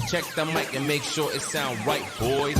Check the mic and make sure it sound right, boys.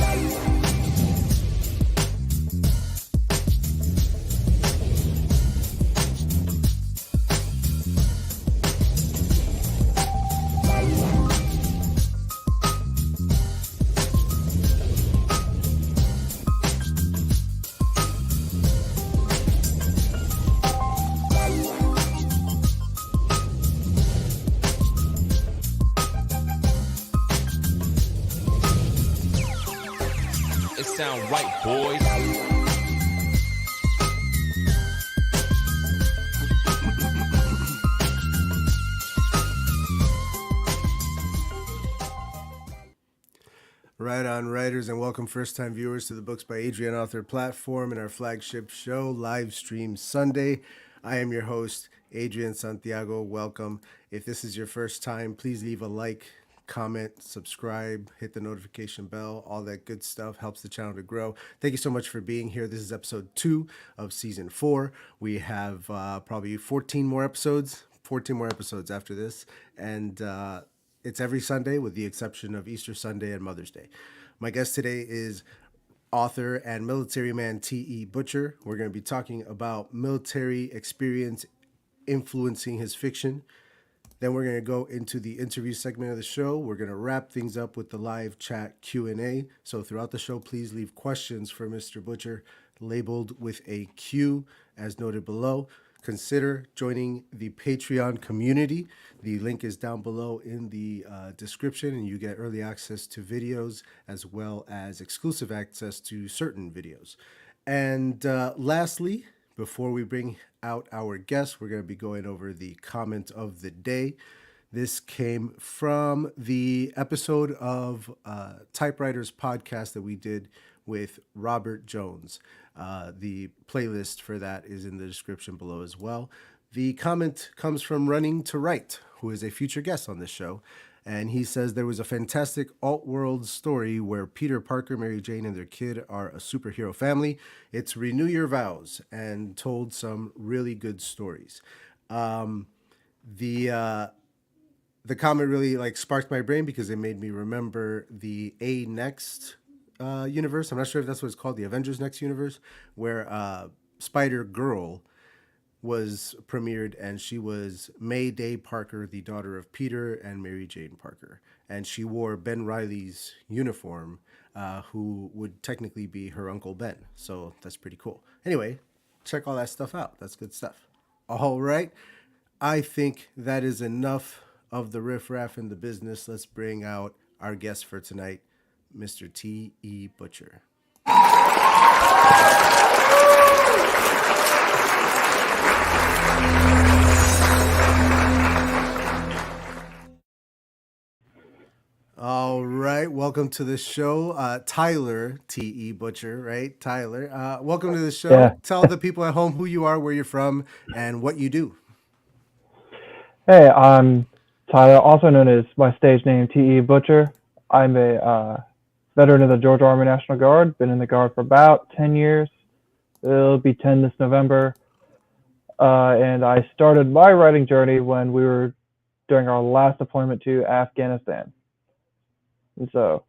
Sound right, boys. Right on, writers, and welcome first-time viewers to the Books by Adrian Author platform and our flagship show, Livestream Sunday. I am your host, Adrian Santiago. Welcome. If this is your first time, please leave a like, comment, subscribe, hit the notification bell, all that good stuff helps the channel to grow. Thank you so much for being here. This is episode 2 of season 4. We have probably 14 more episodes after this, and it's every Sunday with the exception of Easter Sunday and Mother's Day. My guest today is author and military man T.E. Butcher. We're going to be talking about military experience influencing his fiction. Then we're going to go into the interview segment of the show. We're going to wrap things up with the live chat Q&A. So throughout the show, please leave questions for Mr. Butcher labeled with a Q as noted below. Consider joining the Patreon community. The link is down below in the description, and you get early access to videos as well as exclusive access to certain videos. And lastly, before we bring out our guests, we're going to be going over the comment of the day. This came from the episode of Typewriters podcast that we did with Robert Jones. The playlist for that is in the description below as well. The comment comes from Running to Write, who is a future guest on this show. And he says there was a fantastic alt-world story where Peter Parker, Mary Jane, and their kid are a superhero family. It's Renew Your Vows, and told some really good stories. The comment really sparked my brain because it made me remember the A Next universe. I'm not sure if that's what it's called, the Avengers Next universe, where Spider-Girl was premiered, and she was Mayday Parker, the daughter of Peter and Mary Jane Parker, and she wore Ben Reilly's uniform, who would technically be her Uncle Ben. So that's pretty cool. Anyway, check all that stuff out. That's good stuff. All right, I think that is enough of the riffraff in the business. Let's bring out our guest for tonight, Mr. T.E. Butcher. All right, welcome to the show, Tyler T.E. Butcher, right? Tyler, welcome to the show. Yeah. Tell the people at home who you are, where you're from, and what you do. Hey, I'm Tyler, also known as my stage name T.E. Butcher. I'm a veteran of the Georgia Army National Guard. Been in the Guard for about 10 years. It'll be 10 this November. And I started my writing journey when we were during our last deployment to Afghanistan. And so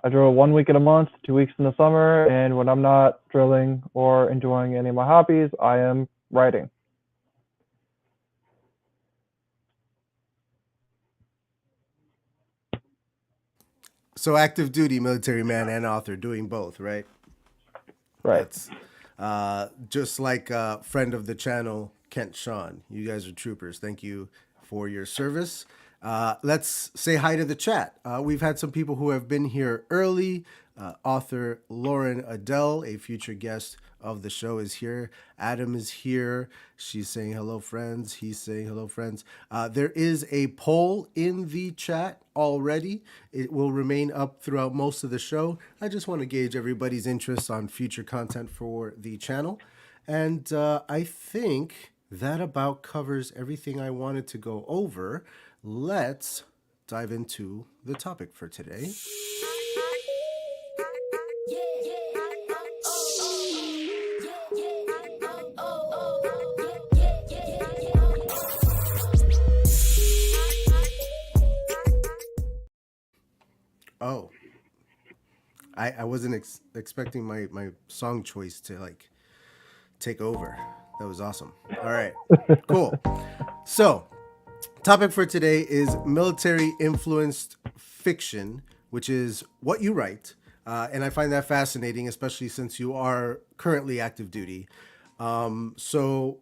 I drill 1 week in a month, 2 weeks in the summer, and when I'm not drilling or enjoying any of my hobbies, I am writing. So active duty military man and author, doing both, right? Right. That's just like a friend of the channel, Kent Sean. You guys are troopers. Thank you for your service. Let's say hi to the chat. We've had some people who have been here early. Author Lauren Adele, a future guest of the show, is here. Adam is here. She's saying hello, friends. He's saying hello, friends. There is a poll in the chat already. It will remain up throughout most of the show. I just want to gauge everybody's interest on future content for the channel. And I think that about covers everything I wanted to go over. Let's dive into the topic for today. Oh, I wasn't expecting my song choice to like take over. That was awesome. All right, cool. So, topic for today is military influenced fiction, which is what you write. And I find that fascinating, especially since you are currently active duty. So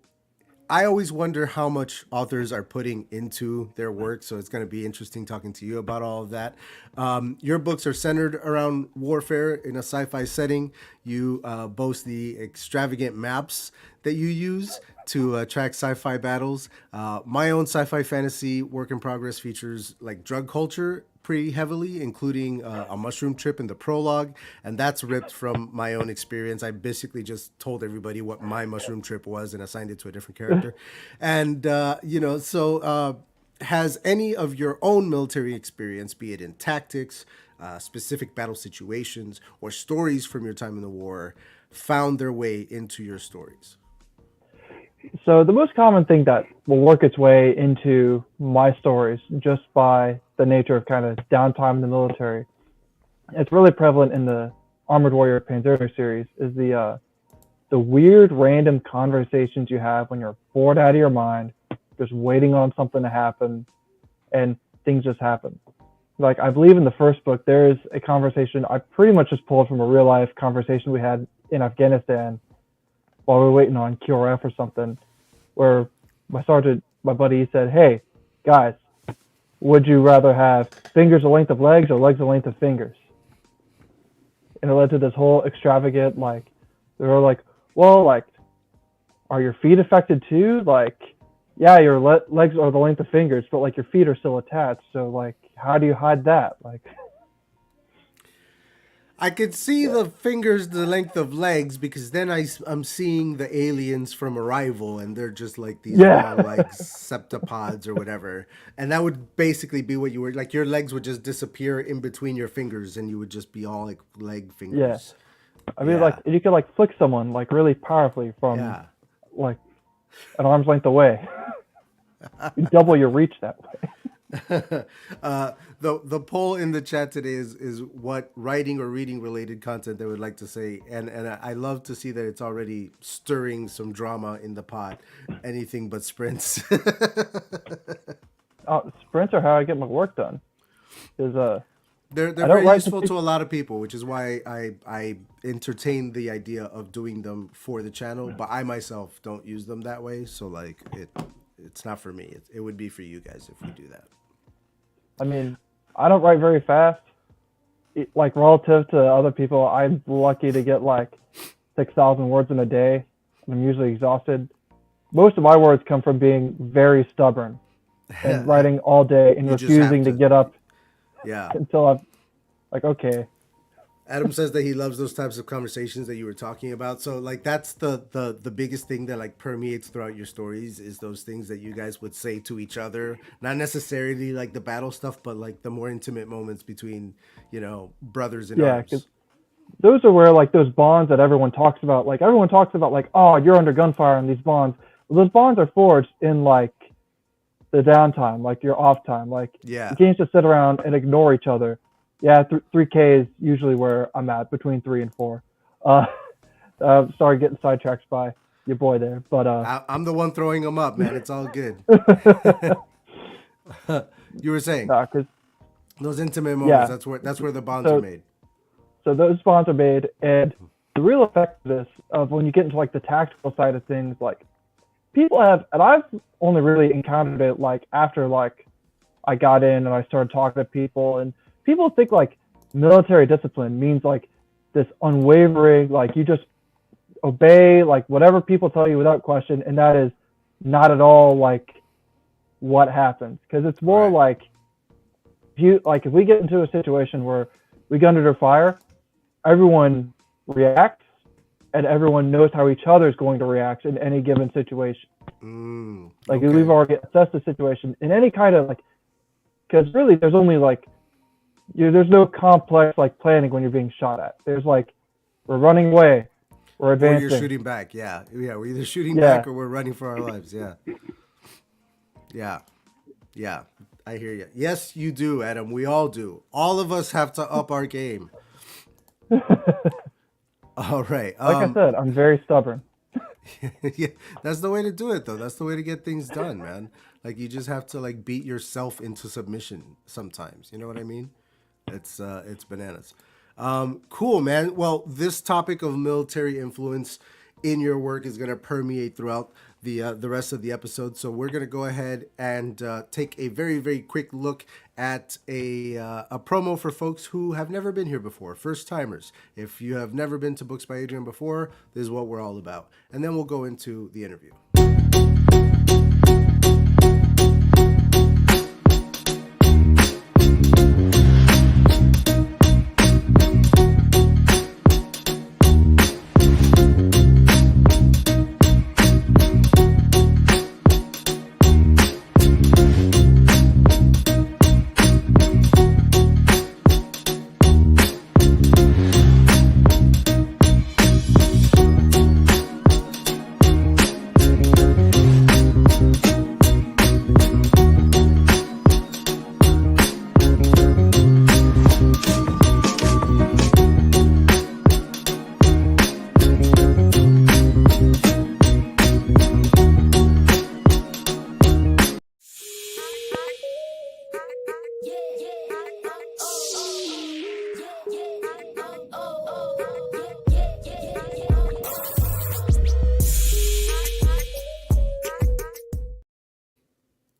I always wonder how much authors are putting into their work. So it's going to be interesting talking to you about all of that. Your books are centered around warfare in a sci-fi setting. You boast the extravagant maps that you use to track sci-fi battles. My own sci-fi fantasy work in progress features like drug culture pretty heavily, including a mushroom trip in the prologue, and that's ripped from my own experience. I basically just told everybody what my mushroom trip was and assigned it to a different character. And has any of your own military experience, be it in tactics, specific battle situations, or stories from your time in the war, found their way into your stories? So the most common thing that will work its way into my stories, just by the nature of kind of downtime in the military, it's really prevalent in the Armored Warrior Panzer series, is the weird random conversations you have when you're bored out of your mind, just waiting on something to happen, and things just happen. Like, I believe in the first book, there is a conversation I pretty much just pulled from a real life conversation we had in Afghanistan while we were waiting on QRF or something, where my sergeant, my buddy, said, "Hey, guys, would you rather have fingers the length of legs or legs the length of fingers?" And it led to this whole extravagant, like, they were like, "Well, like, are your feet affected too? Like, yeah, your legs are the length of fingers, but like your feet are still attached. So like, how do you hide that?" Like, I could see the fingers the length of legs, because then I'm seeing the aliens from Arrival, and they're just like these Yeah. long, like, septapods or whatever. And that would basically be what you were like. Your legs would just disappear in between your fingers, and you would just be all like leg fingers. I mean, Yeah. like, you could like flick someone like really powerfully from Yeah. like an arm's length away. You double your reach that way. The poll in the chat today is what writing or reading related content they would like to say, and I love to see that it's already stirring some drama in the pot. Anything but sprints. Sprints are how I get my work done. Is They're don't very write useful to a lot of people, which is why I entertain the idea of doing them for the channel, but I myself don't use them that way. So like it's not for me. It would be for you guys if we do that. I mean, I don't write very fast. Like, relative to other people, I'm lucky to get like 6,000 words in a day. I'm usually exhausted. Most of my words come from being very stubborn and writing all day and You just refusing have to get up Yeah. until I'm like, okay. Adam says that he loves those types of conversations that you were talking about. So like that's the biggest thing that like permeates throughout your stories, is those things that you guys would say to each other. Not necessarily like the battle stuff, but like the more intimate moments between, brothers in Yeah, arms. because those are where like those bonds that everyone talks about. Like, everyone talks about like, oh, you're under gunfire and these bonds. Well, those bonds are forged in like the downtime, like your off time. Like, Yeah. you can't just sit around and ignore each other. Yeah, 3K is usually where I'm at, between 3 and 4. Sorry, getting sidetracked by your boy there, but I'm the one throwing them up, man. It's all good. You were saying nah, 'cause those intimate moments. yeah. That's where the bonds are made. So those bonds are made, and the real effect of this, of when you get into like the tactical side of things, like, people have, and I've only really encountered it like after like I got in and I started talking to people, and people think like military discipline means like this unwavering, like you just obey like whatever people tell you without question, and that is not at all like what happens. Because it's more Right. like, if we get into a situation where we get under fire, everyone reacts, and everyone knows how each other is going to react in any given situation. Like, Okay. we've already assessed the situation in any kind of like, because really there's only like, there's no complex like planning when you're being shot at. There's like, we're running away, we're Or advancing. you're shooting back. Yeah. We're either shooting Yeah. back or we're running for our lives. Yeah. Yeah. I hear you. Yes, you do, Adam. We all do. All of us have to up our game. All right. Like I said, I'm very stubborn. Yeah, that's the way to do it, though. That's the way to get things done, man. Like you just have to like beat yourself into submission sometimes. You know what I mean? It's bananas. Cool, man. Well, this topic of military influence in your work is going to permeate throughout the rest of the episode. So we're going to go ahead and take a very, very quick look at a promo for folks who have never been here before, first timers. If you have never been to Books by Adrian before, this is what we're all about. And then we'll go into the interview.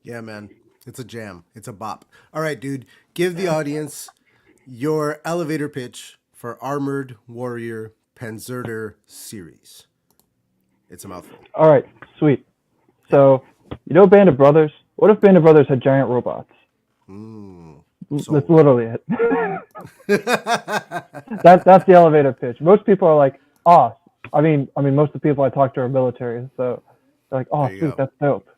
Yeah, man. It's a jam. It's a bop. All right, dude. Give the audience your elevator pitch for Armored Warrior Panzerter series. It's a mouthful. All right, sweet. So, you know Band of Brothers? What if Band of Brothers had giant robots? That's literally it. That's the elevator pitch. Most people are like, oh, I mean, most of the people I talk to are military, so they're like, oh, sweet, that's dope.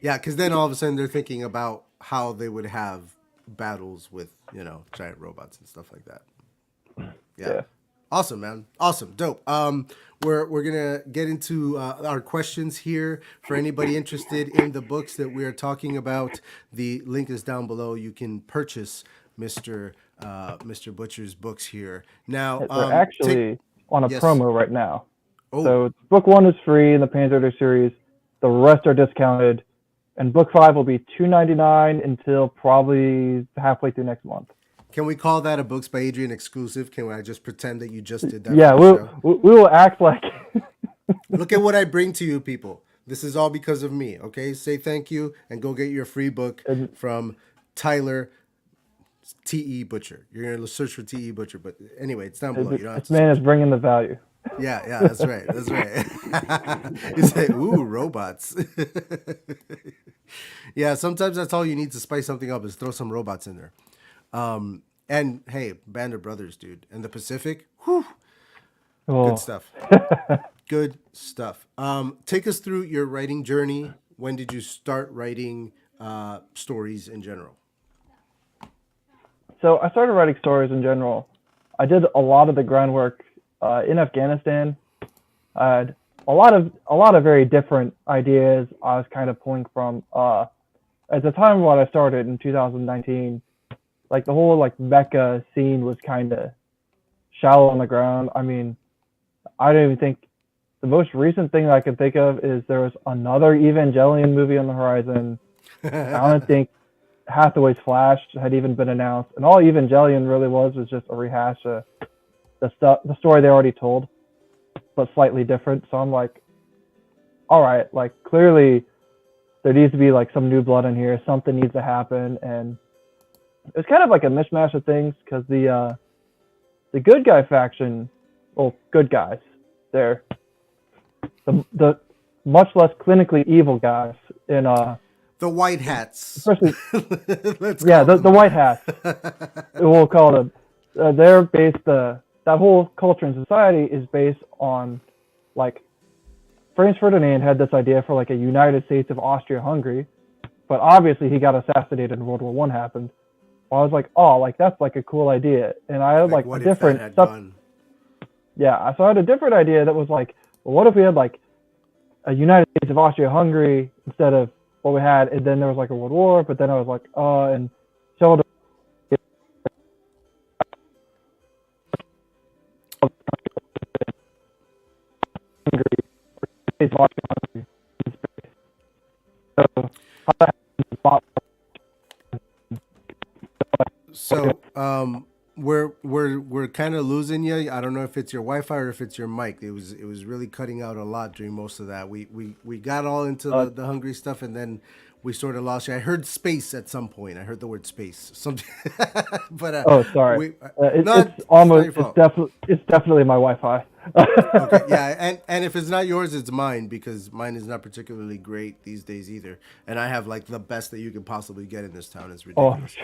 Yeah, because then all of a sudden they're thinking about how they would have battles with, giant robots and stuff like that. Yeah. Awesome, man. Awesome. Dope. We're gonna get into our questions here. For anybody interested in the books that we are talking about, the link is down below. You can purchase Mr. Butcher's books here. Now, we're actually on a promo right now. Oh. So book 1 is free in the Panzerter series. The rest are discounted, and book 5 will be $2.99 until probably halfway through next month. Can we call that a Books by Adrian exclusive? Can I just pretend that you just did that? Yeah, we will act like. Look at what I bring to you, people. This is all because of me. Okay, say thank you and go get your free book from Tyler T.E. Butcher. You're gonna search for T.E. Butcher, but anyway, it's down below. You don't have this man is bringing the value. Yeah, that's right. That's right. You say, ooh, robots. Yeah, sometimes that's all you need to spice something up is throw some robots in there. And hey, Band of Brothers, dude. And the Pacific, whew. Oh. Good stuff. Good stuff. Take us through your writing journey. When did you start writing stories in general? So I started writing stories in general. I did a lot of the groundwork in Afghanistan. I had a lot of very different ideas I was kind of pulling from. At the time when I started in 2019, like the whole like mecha scene was kind of shallow on the ground. I mean, I don't even think the most recent thing I can think of is there was another Evangelion movie on the horizon. I don't think Hathaway's Flash had even been announced, and all Evangelion really was just a rehash of the story they already told, but slightly different. So I'm like, all right, like clearly there needs to be like some new blood in here. Something needs to happen, and it was kind of like a mishmash of things because the good guy faction, well, good guys, they're the much less clinically evil guys in the white hats. Especially, the white hats. We'll call them. They're based that whole culture and society is based on, like, Franz Ferdinand had this idea for like a United States of Austria-Hungary, but obviously he got assassinated and World War I happened. Well, I was like, oh, like that's like a cool idea, and I had like a different stuff. Yeah, so I had a different idea that was like, well, what if we had like a United States of Austria-Hungary instead of what we had, and then there was like a World War, but then I was like, and Sheldon. So, we're kind of losing you. I don't know if it's your Wi-Fi or if it's your mic. It was really cutting out a lot during most of that. We got all into the hungry stuff, and then we sort of lost you. I heard space at some point. I heard the word space. Something, but Oh, sorry. It's definitely my Wi-Fi. Okay, yeah, and if it's not yours, it's mine, because mine is not particularly great these days either. And I have like the best that you can possibly get in this town. It's ridiculous.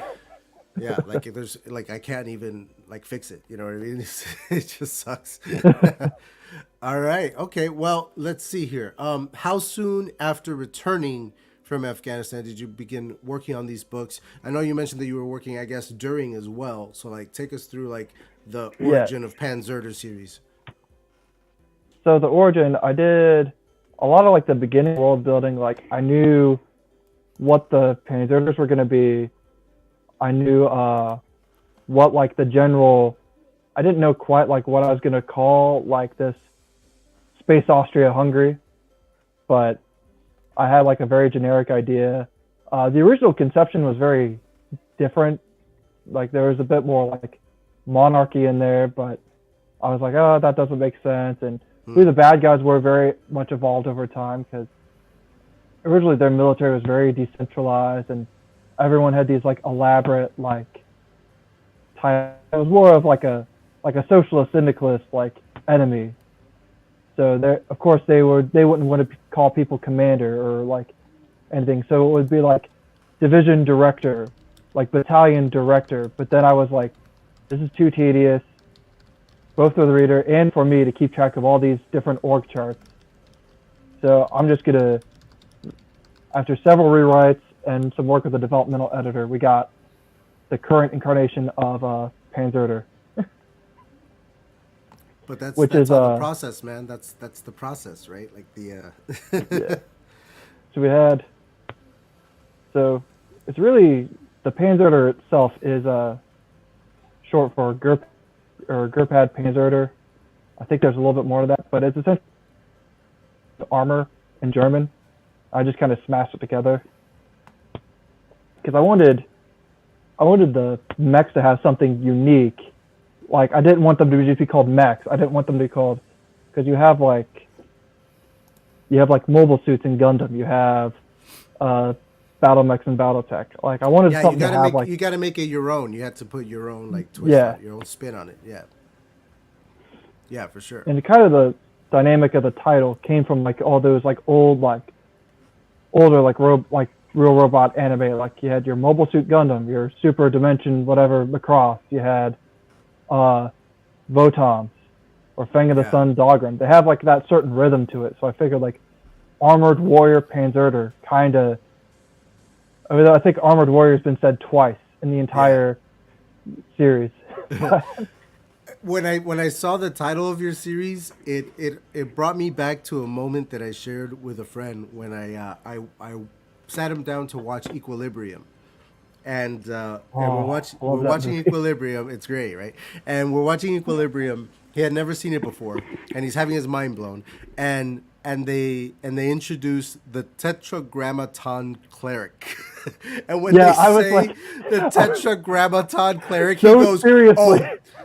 Yeah, like if there's like I can't even like fix it. You know what I mean? It just sucks. All right. Okay. Well, let's see here. How soon after returning from Afghanistan did you begin working on these books? I know you mentioned that you were working, I guess, during as well. So like, take us through like the origin of Panzerder series. So the origin, I did a lot of like the beginning world building. Like I knew what the Panzerders were going to be. I knew what like the general. I didn't know quite like what I was going to call like this Space Austria Hungary, but I had like a very generic idea. The original conception was very different. Like there was a bit more like monarchy in there, but I was like, oh, that doesn't make sense. And who the bad guys were very much evolved over time, because originally their military was very decentralized and everyone had these like elaborate like type. It was more of like a socialist syndicalist like enemy. So there, of course, they wouldn't want to call people commander or like anything. So it would be like division director, like battalion director. But then I was like, this is too tedious, both for the reader and for me to keep track of all these different org charts. So I'm just gonna, after several rewrites and some work with the developmental editor, we got the current incarnation of Panzerder. But that's all the process, man. That's the process, right? Like the. Yeah. So it's really, the Panzerder itself is short for Gurpad Panzerder. I think there's a little bit more to that, but it's essentially armor in German. I just kind of smashed it together because I wanted the mechs to have something unique. Like I didn't want them to just be called mechs. I didn't want them to be called, because you have like mobile suits in Gundam. You have battle mechs and BattleTech. Like I wanted something to have you got to make it your own. You had to put your own like twist on it, your own spin on it. Yeah. Yeah, for sure. And kind of the dynamic of the title came from like all those like older real robot anime. Like you had your Mobile Suit Gundam, your Super Dimension whatever Macross. You had Votons or Fang of the Sun Dogran. They have like that certain rhythm to it. So I figured like Armored Warrior Panzerder kind of. I mean, I think Armored Warrior has been said twice in the entire series. When I saw the title of your series, it brought me back to a moment that I shared with a friend when I sat him down to watch Equilibrium. And we're watching Equilibrium. It's great, right? And we're watching Equilibrium. He had never seen it before, and he's having his mind blown. And they introduce the Tetragrammaton Cleric. And when they say the Tetragrammaton Cleric, he goes, seriously. "Oh,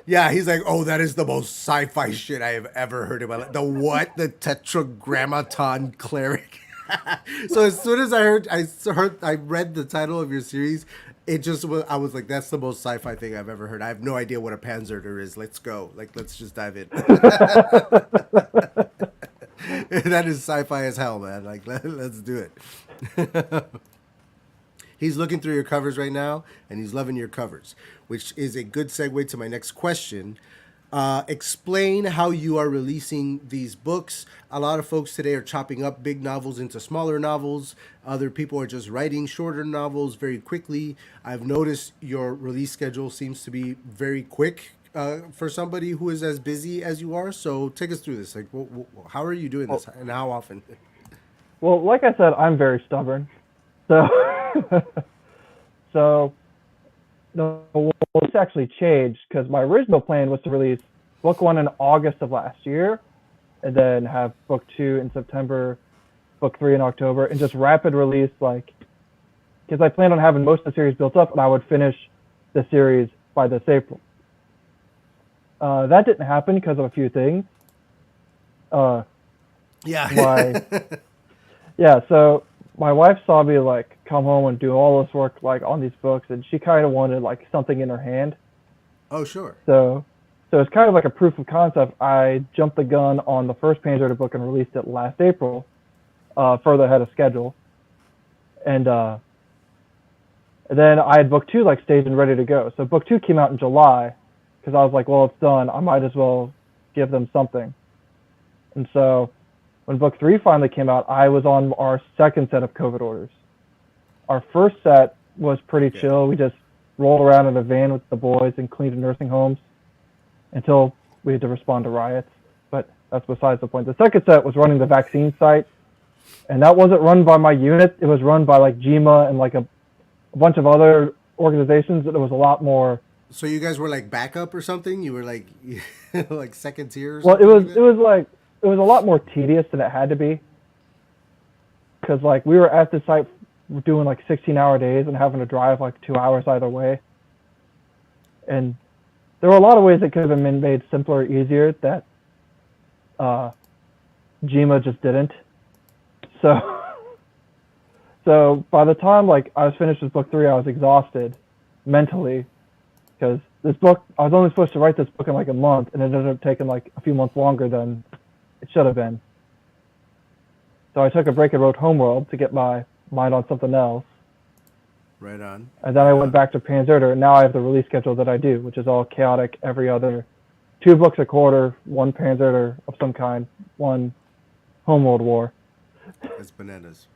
yeah." He's like, "Oh, that is the most sci-fi shit I have ever heard in my life." The what? The Tetragrammaton Cleric. So as soon as I read the title of your series, it just was. I was like, "That's the most sci-fi thing I've ever heard." I have no idea what a Panzerder is. Let's go. Like, let's just dive in. That is sci-fi as hell, man. Like, let's do it. He's looking through your covers right now, and he's loving your covers, which is a good segue to my next question. Explain how you are releasing these books. A lot of folks today are chopping up big novels into smaller novels. Other people are just writing shorter novels very quickly. I've noticed your release schedule seems to be very quick for somebody who is as busy as you are. So take us through this. Like, how are you doing this, and how often? Well, like I said, I'm very stubborn. So, so it's actually changed because my original plan was to release book 1 in August of last year, and then have book 2 in September, book 3 in October, and just rapid release, like, because I planned on having most of the series built up, and I would finish the series by this April. That didn't happen because of a few things. Yeah. So my wife saw me like come home and do all this work like on these books, and she kind of wanted like something in her hand. Oh, sure. So it's kind of like a proof of concept. I jumped the gun on the first Panzer book and released it last April, further ahead of schedule. And then I had book 2 like staged and ready to go. So book 2 came out in July because I was like, well, it's done. I might as well give them something. And so when book 3 finally came out, I was on our second set of COVID orders. Our first set was pretty chill. We just rolled around in a van with the boys and cleaned nursing homes until we had to respond to riots. But that's besides the point. The second set was running the vaccine site, and that wasn't run by my unit. It was run by like GEMA and like a bunch of other organizations. That it was a lot more. So you guys were like backup or something? You were like like second tier or Well, something? it was a lot more tedious than it had to be, because like we were at the site doing like 16-hour days and having to drive like 2 hours either way, and there were a lot of ways that could have been made simpler, easier that GEMA just didn't. So by the time like I was finished with book 3, I was exhausted mentally, because this book, I was only supposed to write this book in like a month, and it ended up taking like a few months longer than it should have been. So I took a break and wrote Homeworld to get my mind on something else. Right on. And then I went back to Panzerder, and now I have the release schedule that I do, which is all chaotic every other 2 books a quarter, 1 Panzerder of some kind, 1 Homeworld War. That's bananas.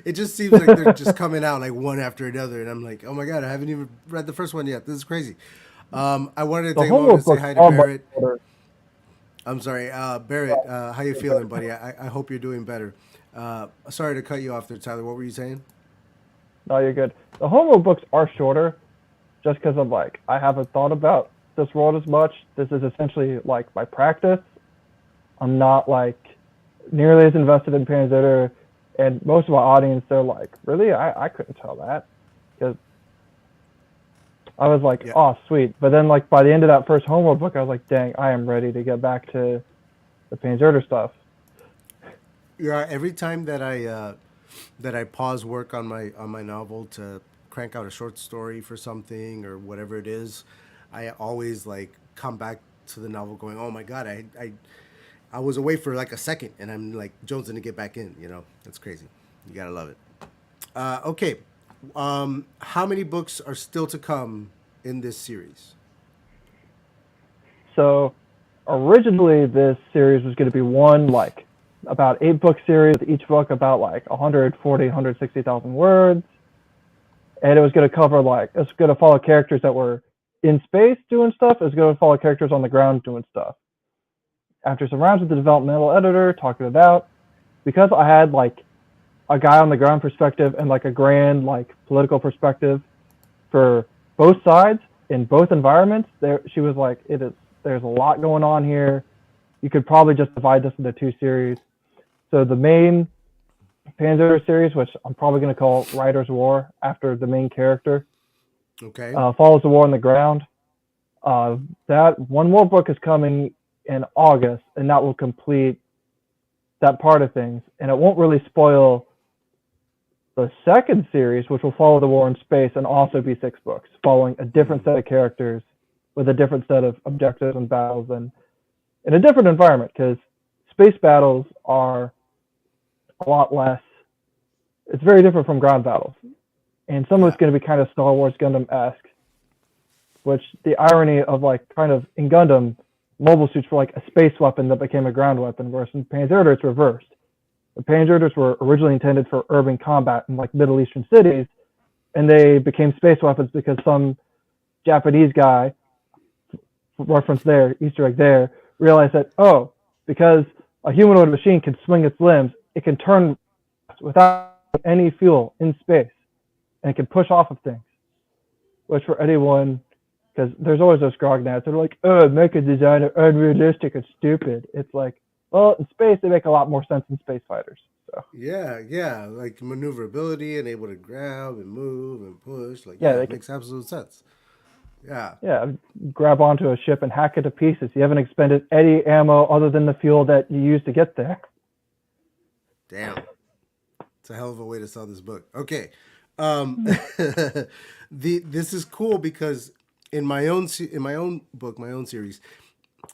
It just seems like they're just coming out like one after another, and I'm like, oh my god, I haven't even read the first one yet. This is crazy. I wanted to take a moment to say hi to Barrett. I'm sorry, Barrett. How you feeling, buddy? I hope you're doing better. Sorry to cut you off there, Tyler. What were you saying? No, you're good. The Homeworld books are shorter, just because I'm like, I haven't thought about this world as much. This is essentially like my practice. I'm not like nearly as invested in Panzer, and most of my audience, they're like, really? I couldn't tell that, because I was like, oh, sweet. But then like by the end of that first Homeworld book, I was like, dang, I am ready to get back to the Panzer stuff. Yeah, every time that I pause work on my novel to crank out a short story for something or whatever it is, I always like come back to the novel going, oh my god, I was away for like a second, and I'm like jonesing to get back in. You know, that's crazy. You gotta love it. Okay, how many books are still to come in this series? So originally this series was going to be one like about 8-book series, each book about like 140, 160,000 words. And it was going to cover like, it's going to follow characters that were in space doing stuff. It was going to follow characters on the ground doing stuff. After some rounds with the developmental editor, talking it out, because I had like a guy on the ground perspective and like a grand like political perspective for both sides in both environments, she was like, there's a lot going on here. You could probably just divide this into 2 series. So the main Panzer series, which I'm probably going to call Writer's War after the main character, okay, follows the war on the ground. That one more book is coming in August, and that will complete that part of things. And it won't really spoil the second series, which will follow the war in space and also be 6 books, following a different set of characters with a different set of objectives and battles, and in a different environment, because space battles are a lot less. It's very different from ground battles, and some of it's going to be kind of Star Wars Gundam-esque, which the irony of like kind of in Gundam, mobile suits were like a space weapon that became a ground weapon, whereas in Panzer it's reversed. The Panzers were originally intended for urban combat in like Middle Eastern cities, and they became space weapons because some Japanese guy, reference there, Easter egg there, realized that, oh, because a humanoid machine can swing its limbs, it can turn without any fuel in space, and it can push off of things. Which for anyone, because there's always those grognards that are like, "Oh, mecha design are unrealistic and stupid." It's like, well, in space they make a lot more sense than space fighters. So Yeah, like maneuverability and able to grab and move and push. Like, yeah, yeah, they it can makes absolute sense. Yeah, grab onto a ship and hack it to pieces. You haven't expended any ammo other than the fuel that you used to get there. damn, it's a hell of a way to sell this book. Okay, this is cool because in my own book, my own series,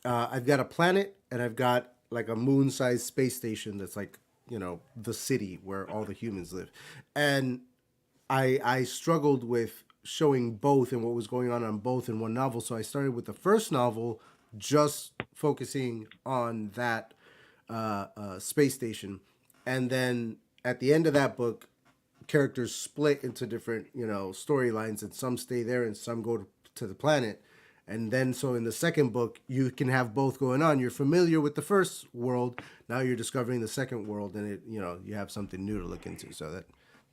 I've got a planet and I've got like a moon-sized space station that's like, the city where all the humans live, and I struggled with showing both and what was going on both in one novel. So I started with the first novel, just focusing on that space station, and then at the end of that book, characters split into different storylines, and some stay there and some go to the planet. And then so in the second book you can have both going on. You're familiar with the first world, now you're discovering the second world, and you have something new to look into. So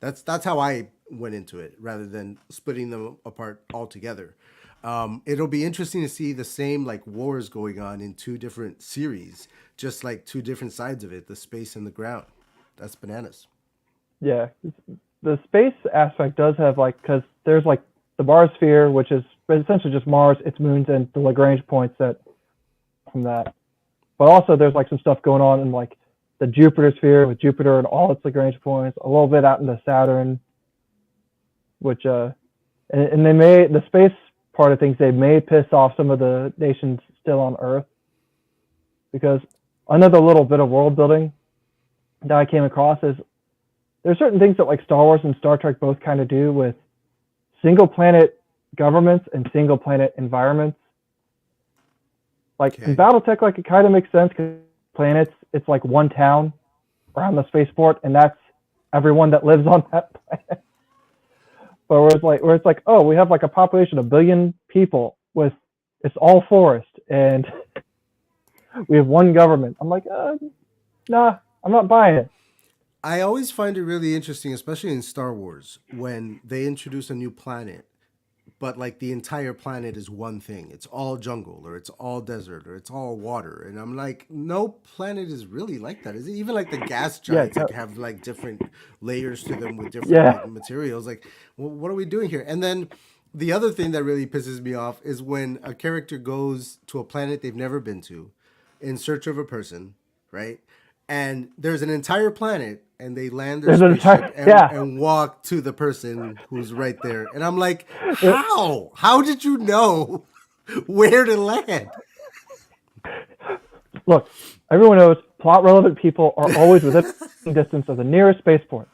that's how I went into it, rather than splitting them apart altogether. It'll be interesting to see the same like wars going on in two different series, just like two different sides of it, the space and the ground. That's bananas. Yeah, the space aspect does have because there's like the Mars sphere, which is essentially just Mars, its moons, and the Lagrange points that from that. But also there's like some stuff going on in like the Jupiter sphere with Jupiter and all its Lagrange points, a little bit out into Saturn, which and they may, the space part of things, they may piss off some of the nations still on Earth, because another little bit of world building that I came across is there's certain things that like Star Wars and Star Trek both kind of do with single planet governments and single planet environments. Like in BattleTech, like it kind of makes sense because planets, it's like one town around the spaceport, and that's everyone that lives on that planet. But where it's like, oh, we have like a population of 1 billion people with, it's all forest, and we have one government. I'm like, nah, I'm not buying it. I always find it really interesting, especially in Star Wars, when they introduce a new planet, but like the entire planet is one thing. It's all jungle, or it's all desert, or it's all water. And I'm like, no planet is really like that. Is it? Even like the gas giants like have like different layers to them with different like, materials. Like, well, what are we doing here? And then the other thing that really pisses me off is when a character goes to a planet they've never been to in search of a person, right? And there's an entire planet, and they land their spaceship and walk to the person who's right there. And I'm like, how? How did you know where to land? Look, everyone knows plot relevant people are always within distance of the nearest spaceport.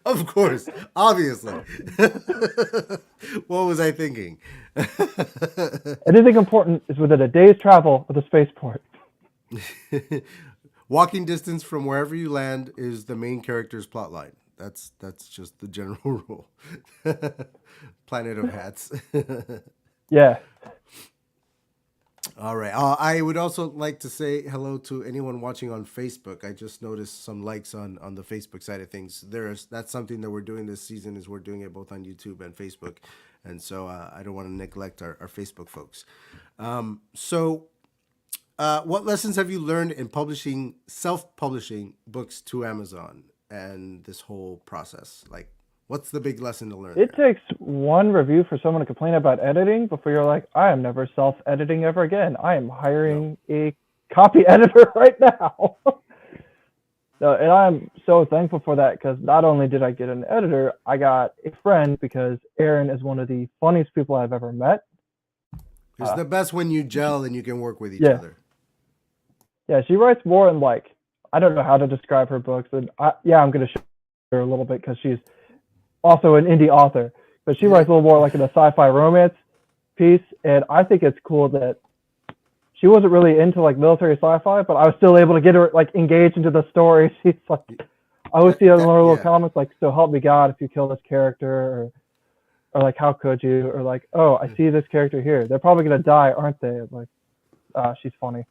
Of course, obviously. What was I thinking? Anything important is within a day's travel of the spaceport. Walking distance from wherever you land is the main character's plot line. That's just the general rule. Planet of Hats. Yeah. All right. I would also like to say hello to anyone watching on Facebook. I just noticed some likes on the Facebook side of things. That's something that we're doing this season, is we're doing it both on YouTube and Facebook. And so I don't want to neglect our Facebook folks. What lessons have you learned in self-publishing books to Amazon and this whole process? Like, what's the big lesson to learn? It takes one review for someone to complain about editing before you're like, I am never self-editing ever again. I am hiring a copy editor right now. And I'm so thankful for that, because not only did I get an editor, I got a friend, because Erin is one of the funniest people I've ever met. It's the best when you gel and you can work with each other. Yeah, she writes more in like, I don't know how to describe her books. And I'm going to show her a little bit, because she's also an indie author. But she writes a little more like in a sci-fi romance piece. And I think it's cool that she wasn't really into like military sci-fi, but I was still able to get her like engaged into the story. She's like, I always see her little comments like, so help me God if you kill this character, or like, how could you? Or like, oh, I see this character here. They're probably going to die, aren't they? I'm like, she's funny.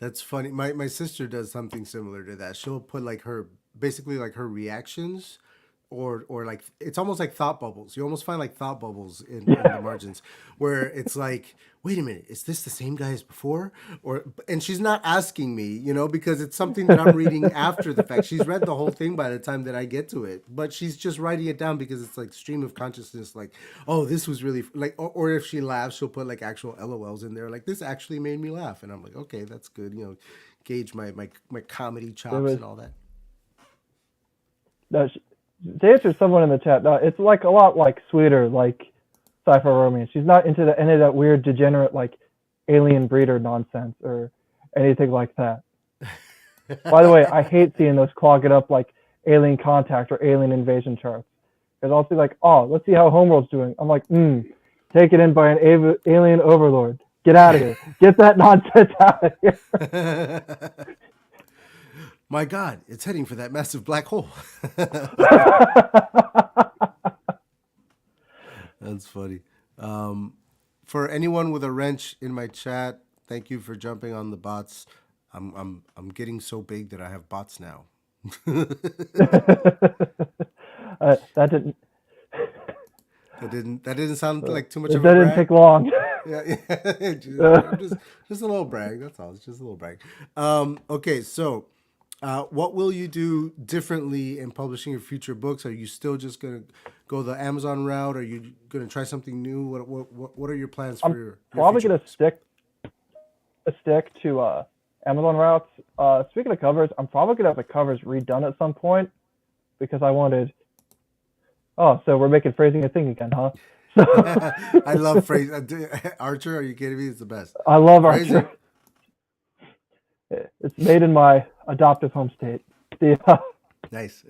That's funny. My sister does something similar to that. She'll put like her basically like her reactions or like it's almost like thought bubbles. You almost find like thought bubbles in the Yeah. margins where it's like, wait a minute, is this the same guy as before? Or and she's not asking me, because it's something that I'm reading after the fact. She's read the whole thing by the time that I get to it, but she's just writing it down because it's like stream of consciousness. Like, oh, this was really like, or if she laughs, she'll put like actual LOLs in there. Like this actually made me laugh, and I'm like, okay, that's good. Gauge my comedy There chops was and all that. no, to answer someone in the chat. No, it's like a lot like sweeter, like sci-fi romance. She's not into any of that weird degenerate like alien breeder nonsense or anything like that. By the way, I hate seeing those clogging up like alien contact or alien invasion charts. Because I'll see like, oh, let's see how Homeworld's doing. I'm like, taken in by an alien overlord. Get out of here. Get that nonsense out of here. My God, it's heading for that massive black hole. That's funny. For anyone with a wrench in my chat, thank you for jumping on the bots. I'm getting so big that I have bots now. That didn't. That didn't sound like too much That of a didn't take brag. long. Yeah, just a little brag. That's all. It's just a little brag. Okay, so what will you do differently in publishing your future books? Are you still just gonna go the Amazon route? Are you gonna try something new? What are your plans for I'm your probably future gonna books? stick to Amazon routes. Speaking of covers, I'm probably gonna have the covers redone at some point because I wanted. Oh, so we're making phrasing a thing again, huh? I love phrase Archer. Are you kidding me? It's the best. I love Phrasing. Archer. It's made in my adoptive home state. The Nice.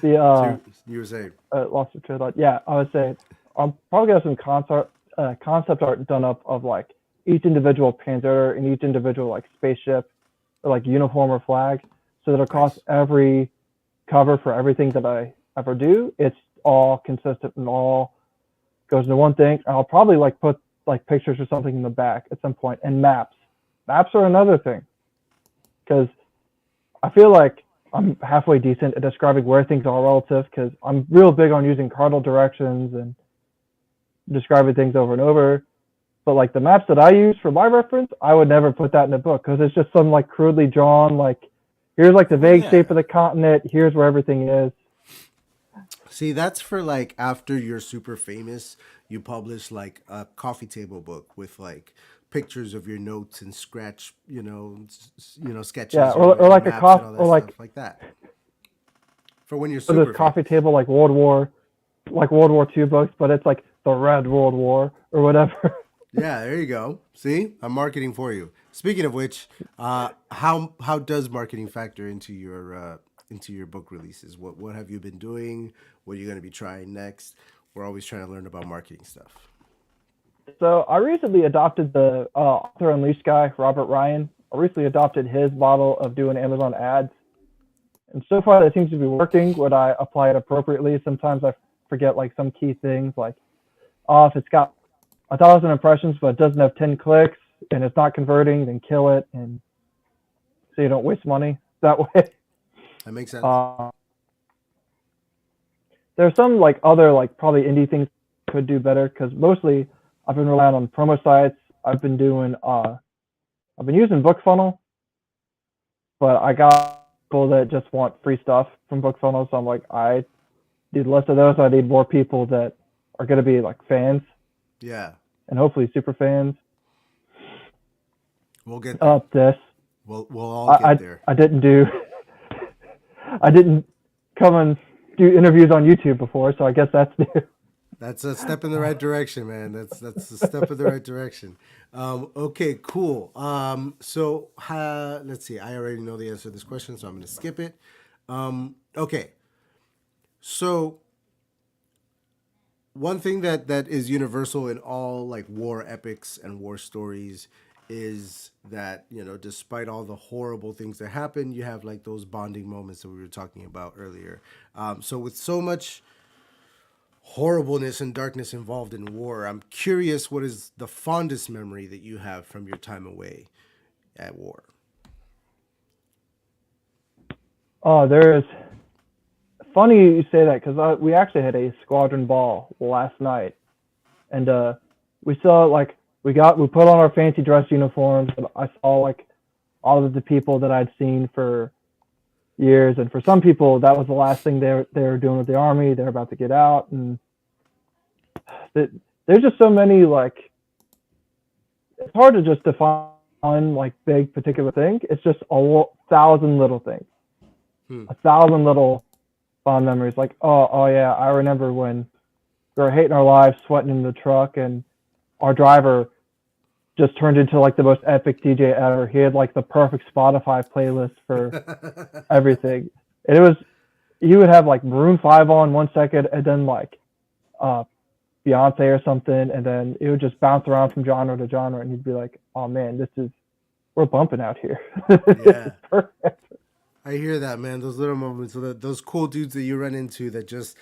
the So you were saying. lost the train of thought. Yeah, I would say I'm probably gonna have some concept art done up of like each individual Panzer and each individual like spaceship or like uniform or flag, so that across Nice. every cover for everything that I ever do, it's all consistent and all goes into one thing. I'll probably like put like pictures or something in the back at some point and maps. Maps are another thing because I feel like I'm halfway decent at describing where things are relative because I'm real big on using cardinal directions and describing things over and over. But like the maps that I use for my reference, I would never put that in a book because it's just some like crudely drawn like here's like the Well, vague yeah. shape of the continent, here's where everything is. See, that's for like after you're super famous, you publish like a coffee table book with like pictures of your notes and scratch, Yeah, sketches or and like a maps and coffee all that or like stuff like that. For when you're for this super coffee famous. table like World War II books, but it's like the Red World War or whatever. Yeah, there you go. See, I'm marketing for you. Speaking of which, how does marketing factor into your book releases? What have you been doing? What are you going to be trying next? We're always trying to learn about marketing stuff. So I recently adopted the author Unleashed guy, Robert Ryan. I recently adopted his model of doing Amazon ads. And so far that seems to be working when I apply it appropriately. Sometimes I forget like some key things like, oh, if it's got 1,000 impressions but it doesn't have 10 clicks and it's not converting, then kill it and so you don't waste money that way. That makes sense. Uh, there's some like other like probably indie things I could do better because mostly I've been relying on promo sites. I've been using BookFunnel, but I got people that just want free stuff from BookFunnel. So I'm like, I need less of those. I need more people that are going to be like fans Yeah, and hopefully super fans we'll get there. of this. We'll all get there. I didn't do I didn't come and do interviews on YouTube before, so I guess that's new. That's a step in the right direction, man. That's a step in the right direction. Okay, cool. So let's see. I already know the answer to this question, so I'm going to skip it. Okay, so one thing that is universal in all like war epics and war stories is that despite all the horrible things that happen, you have like those bonding moments that we were talking about earlier. So with so much horribleness and darkness involved in war, I'm curious what is the fondest memory that you have from your time away. at war? Oh, there's funny you say that because we actually had a squadron ball last night, and we saw like we put on our fancy dress uniforms, and I saw like all of the people that I'd seen for years, and for some people that was the last thing they were doing with the army. They're about to get out, and there's just so many like it's hard to just define like big particular thing. It's just a thousand little things, a thousand little fond memories. Like oh yeah, I remember when we were hating our lives, sweating in the truck, and our driver just turned into like the most epic DJ ever. He had like the perfect Spotify playlist for everything. And it was he would have like Maroon 5 on 1 second and then like Beyonce or something, and then it would just bounce around from genre to genre, and you'd be like, oh man, we're bumping out here. Yeah. Perfect. I hear that, man. Those little moments, those cool dudes that you run into that just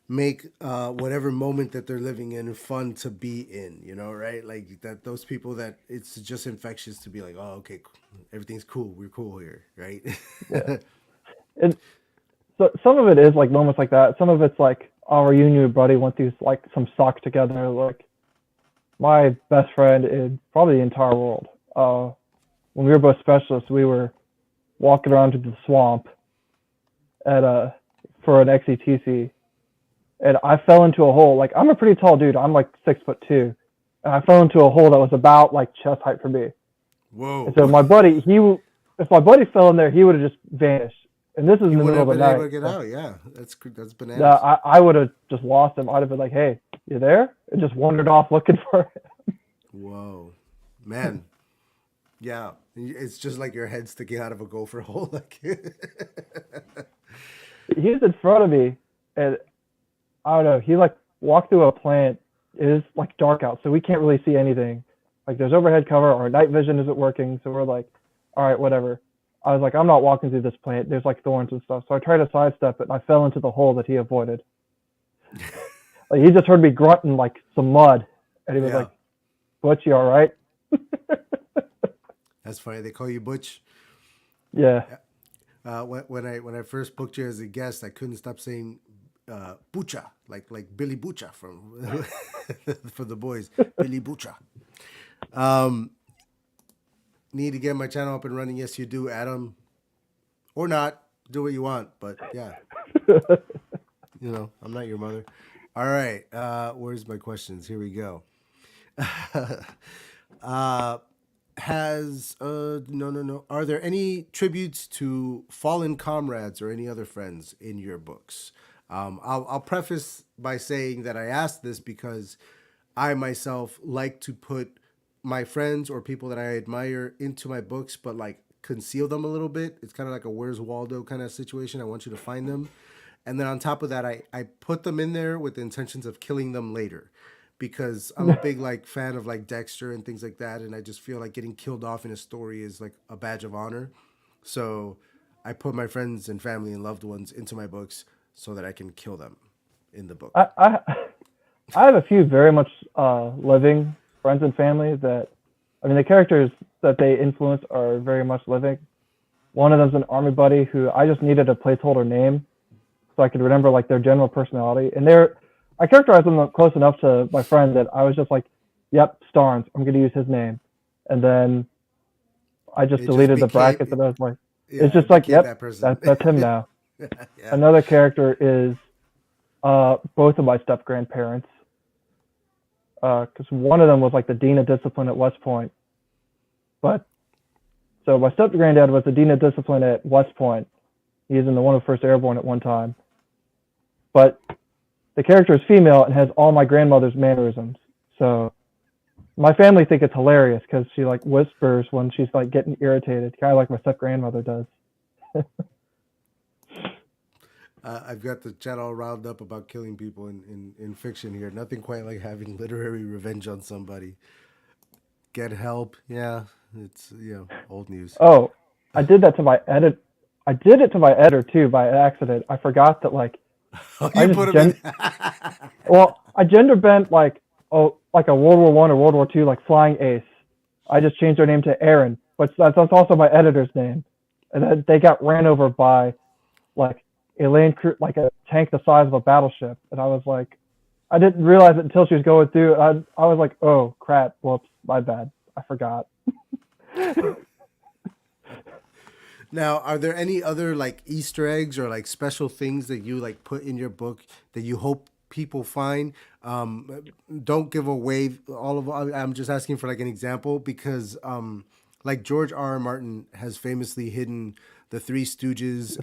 make whatever moment that they're living in fun to be in, you know, right? Like that, those people that it's just infectious to be like, oh, okay, everything's cool. We're cool here, right? Yeah. And so some of it is like moments like that. Some of it's like our reunion with buddy went through like some socks together. Like my best friend in probably the entire world. When we were both specialists, we were walking around to the swamp for an XETC. And I fell into a hole. Like I'm a pretty tall dude. I'm like 6'2", and I fell into a hole that was about like chest height for me. Whoa! And so my buddy, if my buddy fell in there, he would have just vanished. And this is in the middle of the night. Able to get out. Yeah, that's bananas. Yeah, I would have just lost him. I'd have been like, "Hey, you there?" And just wandered off looking for him. Whoa, man! Yeah, it's just like your head sticking out of a gopher hole. Like he's in front of me, and I don't know. He like walked through a plant. It is like dark out, so we can't really see anything. Like there's overhead cover. Our night vision isn't working, so we're like, all right, whatever. I was like, I'm not walking through this plant. There's like thorns and stuff. So I tried to sidestep it, and I fell into the hole that he avoided. Like he just heard me grunting like some mud, and he was like, "Butch, you all right?" That's funny. They call you Butch. Yeah. When I first booked you as a guest, I couldn't stop saying Bucha, like Billy Bucha from for the boys. Billy Bucha. Need to get my channel up and running. Yes, you do, Adam. Or not. Do what you want. But yeah. You know, I'm not your mother. All right. Where's my questions? Here we go. No. Are there any tributes to fallen comrades or any other friends in your books? I'll preface by saying that I asked this because I myself like to put my friends or people that I admire into my books, but like conceal them a little bit. It's kind of like a Where's Waldo kind of situation. I want you to find them. And then on top of that, I put them in there with the intentions of killing them later, because I'm a big like fan of like Dexter and things like that. And I just feel like getting killed off in a story is like a badge of honor. So I put my friends and family and loved ones into my books so that I can kill them in the book. I have a few very much living friends and family that, I mean, the characters that they influence are very much living. One of them's an army buddy who I just needed a placeholder name so I could remember like their general personality. And I characterized them close enough to my friend that I was just like, yep, Starnes, I'm going to use his name. And then I just deleted the brackets and I was like, it's just like, yep, that's him now. Yeah. Another character is both of my step-grandparents. Because one of them was like the dean of discipline at West Point. But so my step-granddad was the dean of discipline at West Point. He was in the 101st Airborne at one time. But the character is female and has all my grandmother's mannerisms. So my family think it's hilarious because she like whispers when she's like getting irritated, kind of like my step-grandmother does. I've got the channel riled up about killing people in fiction here. Nothing quite like having literary revenge on somebody. Get help. Yeah, it's, old news. Oh, I did that to my edit. I did it to my editor too by accident. I forgot that like. Well, I gender bent like a World War I or World War II like flying ace. I just changed her name to Aaron, but that's also my editor's name. And then they got ran over by like a like a tank the size of a battleship. And I was like, I didn't realize it until she was going through. I was like, oh crap, whoops, my bad, I forgot. Now, are there any other like Easter eggs or like special things that you like put in your book that you hope people find? Don't give away all of. I'm just asking for like an example because like George R. R. Martin has famously hidden the Three Stooges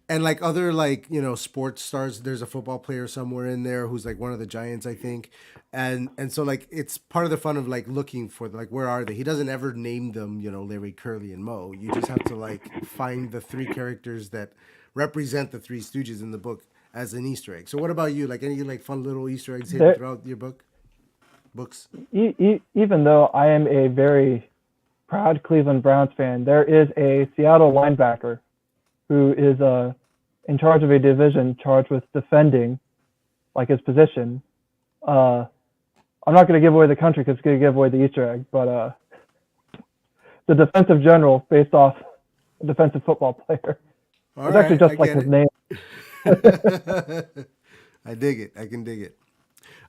and like other like sports stars. There's a football player somewhere in there who's like one of the Giants, I think, and so like it's part of the fun of like looking for like where are they. He doesn't ever name them, Larry, Curly, and Moe. You just have to like find the three characters that represent the Three Stooges in the book as an Easter egg. So what about you? Like any like fun little Easter eggs hidden throughout your books? Even though I am a very proud Cleveland Browns fan, there is a Seattle linebacker who is in charge of a division charged with defending like his position. I'm not going to give away the country because it's going to give away the Easter egg, but the defensive general based off a defensive football player. It's actually just like his name. I dig it. I can dig it.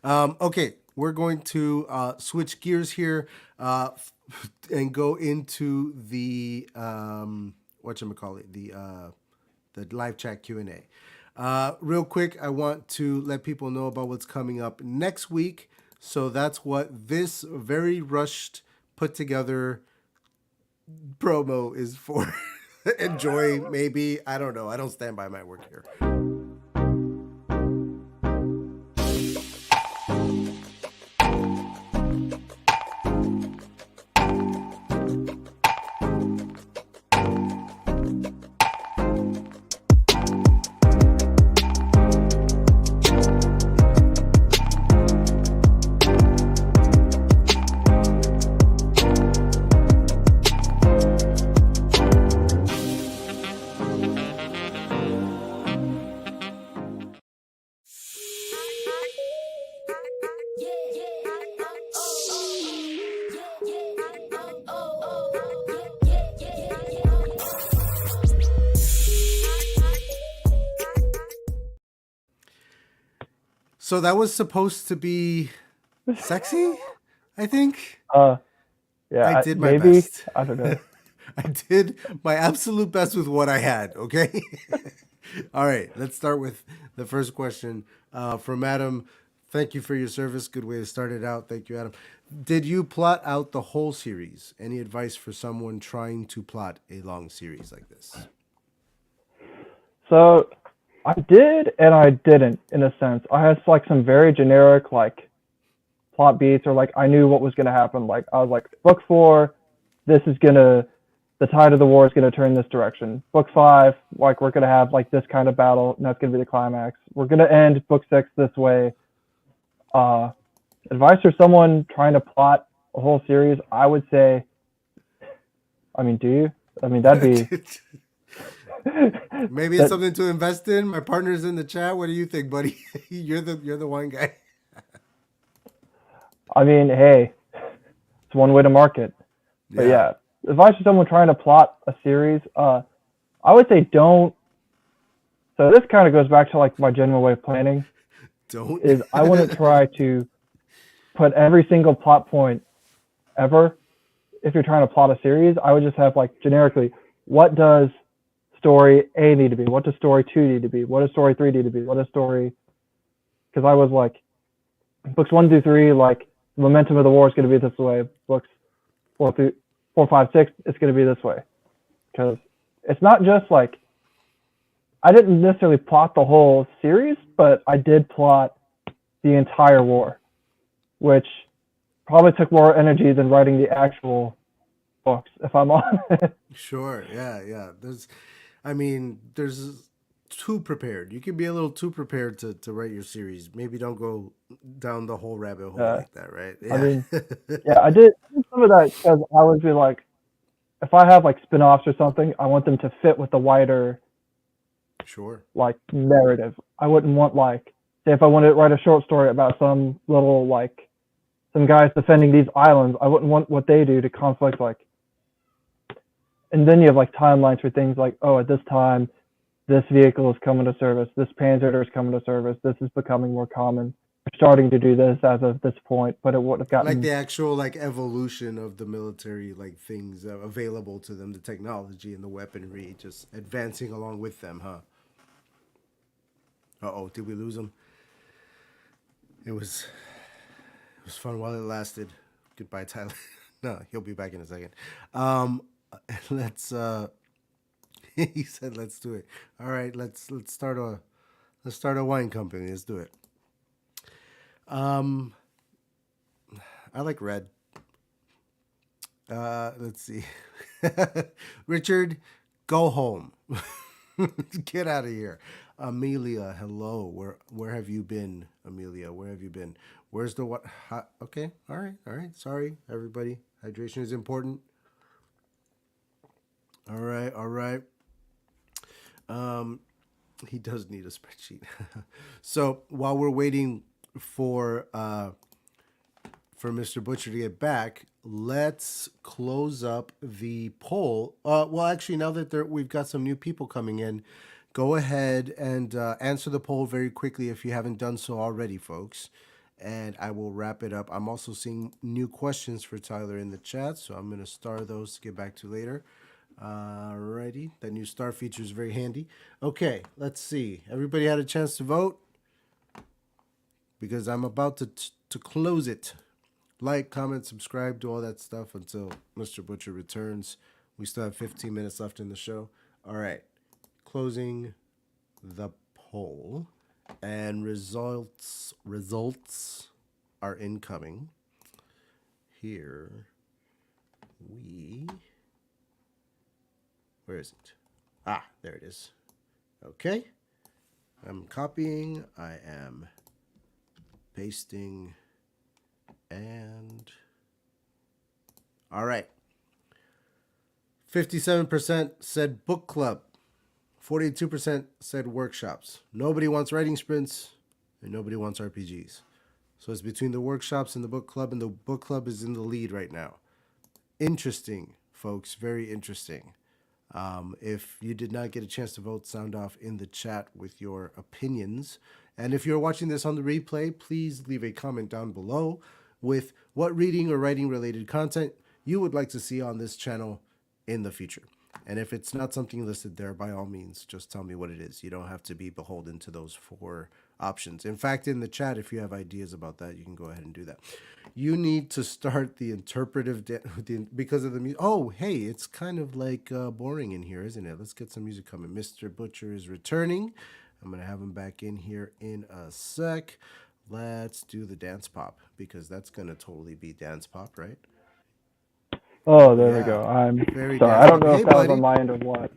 Okay, we're going to switch gears here and go into the whatchamacallit, the live chat Q&A. Real quick, I want to let people know about what's coming up next week. So that's what this very rushed, put together promo is for. Enjoy, maybe. I don't know. I don't stand by my word here. So that was supposed to be sexy, I think. Yeah, I did my best. I don't know. I did my absolute best with what I had, okay? All right, let's start with the first question from Adam. Thank you for your service. Good way to start it out. Thank you, Adam. Did you plot out the whole series? Any advice for someone trying to plot a long series like this? So I did and I didn't, in a sense. I had like some very generic like plot beats, or like I knew what was going to happen. Like I was like, book 4, the tide of the war is going to turn this direction. Book 5, like we're going to have like this kind of battle, and that's going to be the climax. We're going to end book 6 this way. Advice for someone trying to plot a whole series, I would say, I mean, do you? I mean, that'd be... Maybe it's something to invest in. My partner's in the chat. What do you think, buddy? You're the one guy. I mean, hey, it's one way to market. But yeah, advice to someone trying to plot a series, I would say don't. So this kind of goes back to like my general way of planning. Don't. Is I wouldn't try to put every single plot point ever. If you're trying to plot a series, I would just have like generically, what does story A need to be? What does story 2 need to be? What does story 3 need to be? What does story... Because I was like, books 1 through 3, like, the momentum of the war is going to be this way. Books 4, 5, 6, it's going to be this way. Because it's not just like... I didn't necessarily plot the whole series, but I did plot the entire war, which probably took more energy than writing the actual books, if I'm honest. Sure, yeah. There's too prepared. You can be a little too prepared to write your series. Maybe don't go down the whole rabbit hole like that, right? Yeah. I mean, I did some of that because I would be like, if I have like spin-offs or something, I want them to fit with the wider like narrative. I wouldn't want like, say if I wanted to write a short story about some little like some guys defending these islands, I wouldn't want what they do to conflict like and then you have like timelines for things like, oh, at this time, this vehicle is coming to service, this Panzer is coming to service, this is becoming more common. We're starting to do this as of this point, but it would have gotten like the actual like evolution of the military, like things available to them, the technology and the weaponry, just advancing along with them, huh? Uh-oh, did we lose him? It was fun while it lasted. Goodbye, Tyler. No, he'll be back in a second. Let's he said let's do it. All right, let's start a wine company. Let's do it. I like red. Let's see. Richard, go home. Get out of here. Amelia, hello. Where have you been, Amelia? Where have you been? Where's the what? Okay, all right. Sorry, everybody. Hydration is important. All right. He does need a spreadsheet. So while we're waiting for Mr. Butcher to get back, let's close up the poll. Well, actually, now that we've got some new people coming in, go ahead and answer the poll very quickly if you haven't done so already, folks. And I will wrap it up. I'm also seeing new questions for Tyler in the chat, so I'm going to star those to get back to later. Alrighty, that new star feature is very handy. Okay, let's see. Everybody had a chance to vote? Because I'm about to close it. Like, comment, subscribe, do all that stuff until Mr. Butcher returns. We still have 15 minutes left in the show. All right, closing the poll, and results are incoming. Here we. Where is it? Ah, there it is. Okay, I'm copying. I am pasting. And all right, 57% said book club, 42% said workshops. Nobody wants writing sprints, and nobody wants RPGs. So it's between the workshops and the book club, and the book club is in the lead right now. Interesting, folks, very interesting. If you did not get a chance to vote, sound off in the chat with your opinions. And if you're watching this on the replay, please leave a comment down below with what reading or writing related content you would like to see on this channel in the future. And if it's not something listed there, by all means, just tell me what it is. You don't have to be beholden to those 4 options. In fact, in the chat, if you have ideas about that, you can go ahead and do that. You need to start the interpretive because of the music. Oh, hey, it's kind of like boring in here, isn't it? Let's get some music coming. Mr. Butcher is returning. I'm going to have him back in here in a sec. Let's do the dance pop, because that's going to totally be dance pop, right? Oh, there we go. I'm very sorry. I don't know hey, if that was buddy. on my end or what.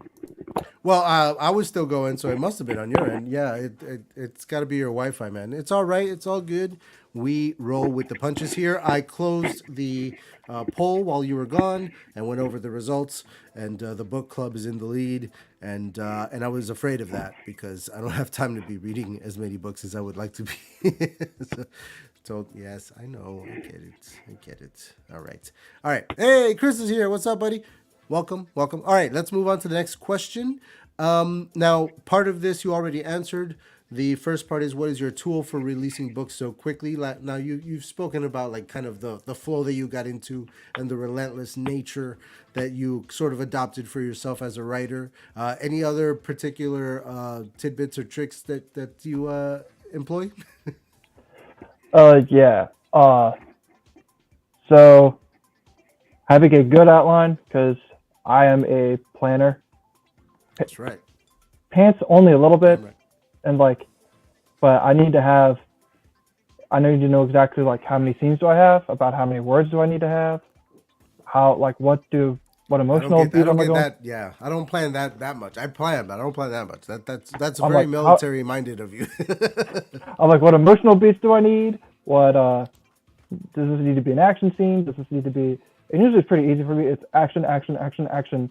Well, I was still going, so it must have been on your end. Yeah, it's got to be your Wi-Fi, man. It's all right. It's all good. We roll with the punches here. I closed the poll while you were gone and went over the results, and the book club is in the lead. And I was afraid of that because I don't have time to be reading as many books as I would like to be. So yes, I know. I get it. All right. Hey, Chris is here. What's up, buddy? Welcome. All right, let's move on to the next question. Now, part of this you already answered. The first part is, what is your tool for releasing books so quickly? Now, you've spoken about like kind of the flow that you got into and the relentless nature that you sort of adopted for yourself as a writer. Any other particular tidbits or tricks that you employ? Yeah. So having a good outline, because I am a planner. That's right. Pants only a little bit, Right. and but I need to know exactly like how many scenes do I have, about how many words do I need to have, what emotional beat am I going? I don't plan that much. I plan, but I don't plan that much. That's I'm very like, military minded of you. I'm like, what emotional beats do I need? What does this need to be an action scene? Does this need to be? And usually it's pretty easy for me. It's action, action, action, action.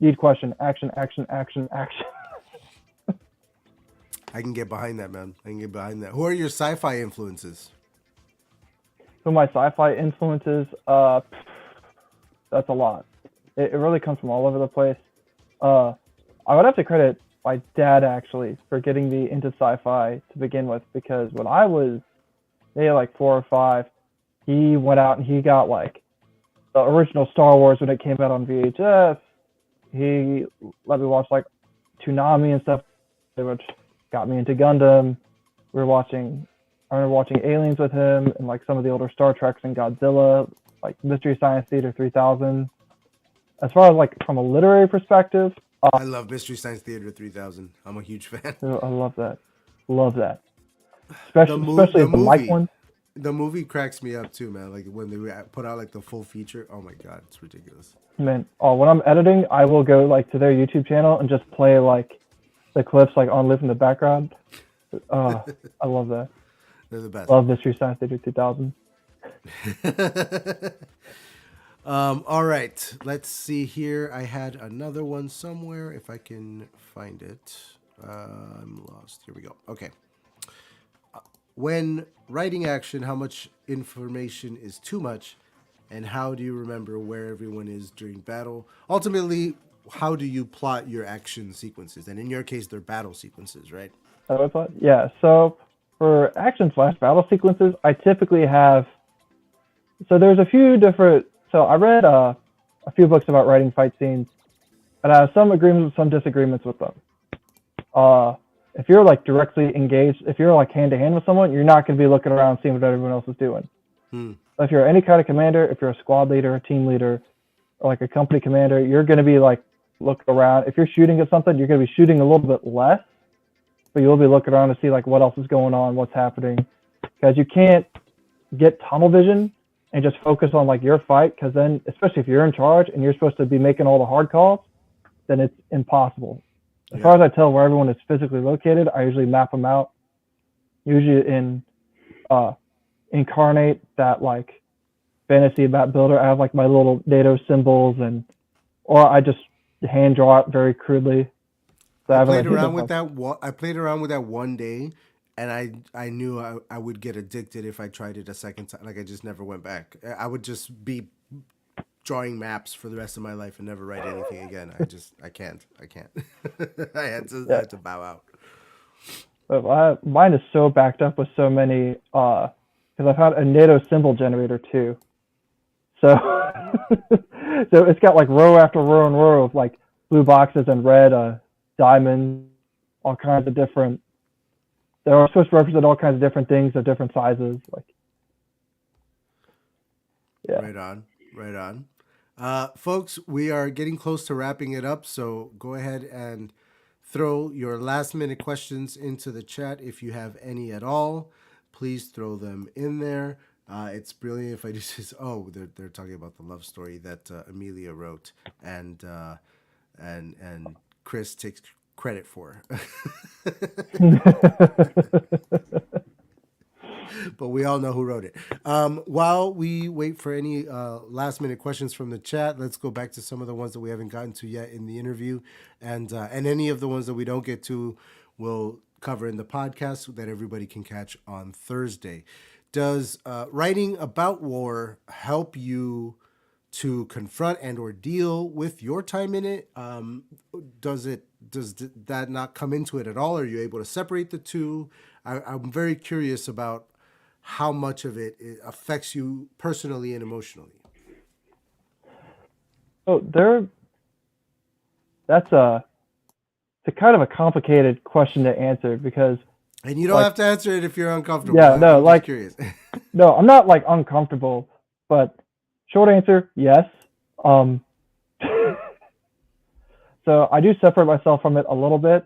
Need question, action, action, action, action. I can get behind that, man. I can get behind that. Who are your sci-fi influences? So my sci-fi influences, that's a lot. It really comes from all over the place. I would have to credit my dad actually for getting me into sci-fi to begin with, because when I was maybe like 4 or 5, he went out and he got like the original Star Wars when it came out on VHS. He let me watch like Toonami and stuff, which got me into Gundam. I remember watching Aliens with him and like some of the older Star Treks and Godzilla, like Mystery Science Theater 3000. As far as like from a literary perspective, I love Mystery Science Theater 3000. I'm a huge fan. I love that. Love that. The Especially the Mike one. The movie cracks me up too, man. Like when they put out like the full feature. Oh my god, it's ridiculous. Man, when I'm editing, I will go like to their YouTube channel and just play like the clips like on loop in the background. I love that. They're the best. Love Mystery Science Theater 2000. All right, let's see here. I had another one somewhere. If I can find it, I'm lost. Here we go. Okay. When writing action, how much information is too much, and how do you remember where everyone is during battle? Ultimately, how do you plot your action sequences? And in your case, they're battle sequences, right? Yeah. So for action / battle sequences, I typically have. So there's a few different. So I read a few books about writing fight scenes, and I have some agreements, some disagreements with them. If you're like directly engaged, if you're like hand to hand with someone, you're not going to be looking around seeing what everyone else is doing. If you're any kind of commander, if you're a squad leader, a team leader, or like a company commander, you're going to be like looking around. If you're shooting at something, you're going to be shooting a little bit less, but you'll be looking around to see like what else is going on, what's happening, because you can't get tunnel vision and just focus on like your fight, because then, especially if you're in charge and you're supposed to be making all the hard calls, then it's impossible. As far as I tell where everyone is physically located, I usually map them out. Usually in Incarnate, that like fantasy map builder, I have like my little NATO symbols, or I just hand draw it very crudely. So I played around with that. I played around with that one day, and I knew I would get addicted if I tried it a second time. Like I just never went back. I would just be drawing maps for the rest of my life and never write anything again. I can't. I had to bow out. But mine is so backed up with so many, because I've had a NATO symbol generator too. So, so it's got like row after row and row of like blue boxes and red diamonds, all kinds of different. They're supposed to represent all kinds of different things of different sizes. Like, yeah. Right on. Folks, we are getting close to wrapping it up, so go ahead and throw your last minute questions into the chat if you have any at all. Please throw them in there. It's brilliant if I just say, oh, they're talking about the love story that Amelia wrote and Chris takes credit for. But we all know who wrote it. While we wait for any last minute questions from the chat, let's go back to some of the ones that we haven't gotten to yet in the interview, and any of the ones that we don't get to, we'll cover in the podcast so that everybody can catch on Thursday. Does writing about war help you to confront and or deal with your time in it? Does that not come into it at all? Are you able to separate the two? I'm very curious about how much of it affects you personally and emotionally. Oh, that's a kind of a complicated question to answer, because. And you don't have to answer it if you're uncomfortable. Yeah, no, I'm like just curious. No, I'm not like uncomfortable, but short answer, yes. So I do separate myself from it a little bit.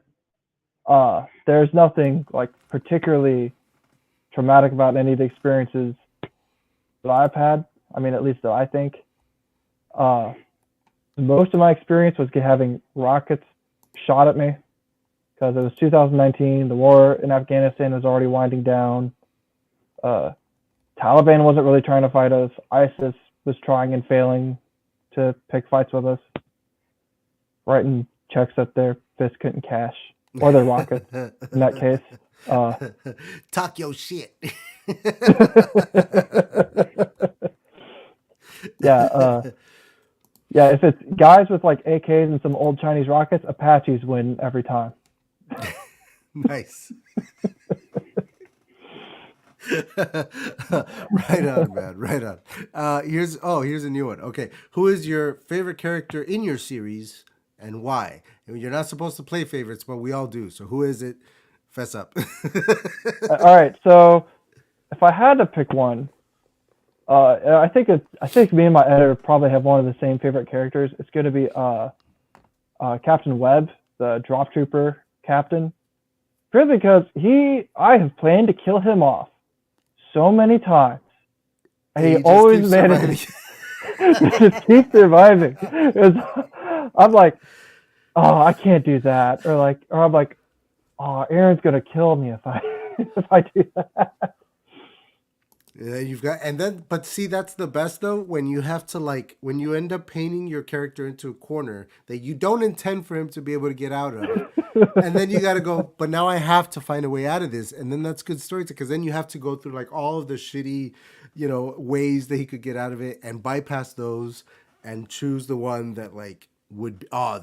There's nothing like particularly traumatic about any of the experiences that I've had. I mean, at least that I think. Most of my experience was having rockets shot at me, because it was 2019. The war in Afghanistan was already winding down. Taliban wasn't really trying to fight us. ISIS was trying and failing to pick fights with us, writing checks that their fist couldn't cash, or their rocket in that case. Talk your shit. Yeah. Yeah, if it's guys with like AKs and some old Chinese rockets, Apaches win every time. Nice. Right on, man. Right on. Here's a new one. Okay, who is your favorite character in your series and why? And you're not supposed to play favorites, but we all do. So who is it? Fess up. All right, so if I had to pick one, I think me and my editor probably have one of the same favorite characters. It's going to be Captain Webb, the drop trooper captain. Purely because I have planned to kill him off so many times, and he always manages to keep surviving. I'm like, oh, I can't do that, or I'm like, oh, Aaron's gonna kill me if I do that. Yeah, but see, that's the best though, when you have to when you end up painting your character into a corner that you don't intend for him to be able to get out of. And then you got to go, but now I have to find a way out of this. And then that's good storytelling, because then you have to go through like all of the shitty, ways that he could get out of it and bypass those and choose the one that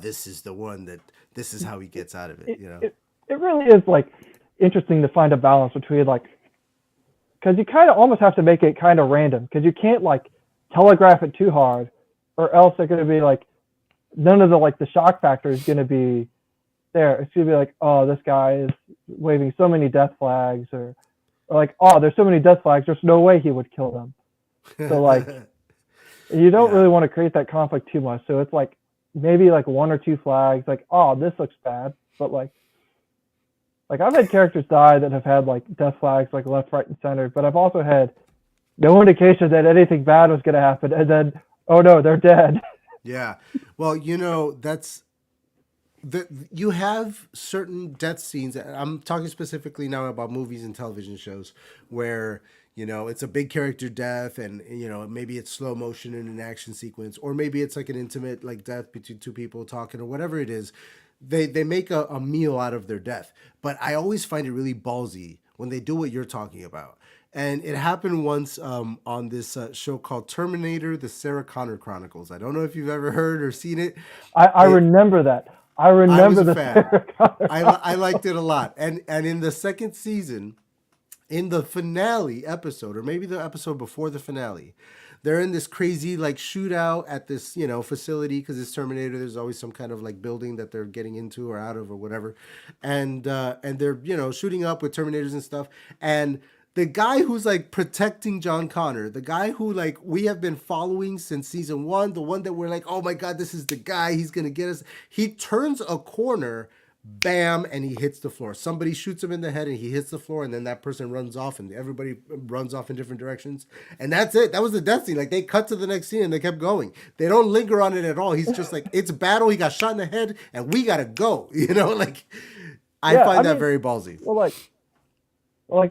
this is the one this is how he gets out of it, It really is like interesting to find a balance between because you kind of almost have to make it kind of random, because you can't telegraph it too hard, or else they're going to be none of the shock factor is going to be there. It's going to be oh, this guy is waving so many death flags, or oh, there's so many death flags, there's no way he would kill them. So you don't really want to create that conflict too much. So it's maybe one or two flags, oh, this looks bad, but I've had characters die that have had death flags left, right, and center, but I've also had no indication that anything bad was going to happen, and then, oh no, they're dead. Yeah. Well, that's you have certain death scenes. I'm talking specifically now about movies and television shows where, it's a big character death, and, maybe it's slow motion in an action sequence, or maybe it's an intimate death between two people talking, or whatever it is. They make a meal out of their death. But I always find it really ballsy when they do what you're talking about. And it happened once on this show called Terminator, the Sarah Connor Chronicles. I don't know if you've ever heard or seen it. I remember that. I remember the Sarah Connor. I liked it a lot. And in the second season, in the finale episode, or maybe the episode before the finale, they're in this crazy shootout at this facility, because it's Terminator. There's always some kind of building that they're getting into or out of or whatever, and they're shooting up with Terminators and stuff. And the guy who's protecting John Connor, the guy who we have been following since season 1, the one that we're oh my god, this is the guy, he's gonna get us. He turns a corner. Bam, and he hits the floor. Somebody shoots him in the head and he hits the floor, and then that person runs off, and everybody runs off in different directions. And that's it. That was the death scene. They cut to the next scene and they kept going. They don't linger on it at all. He's just it's battle. He got shot in the head and we gotta go. I find that very ballsy. Well,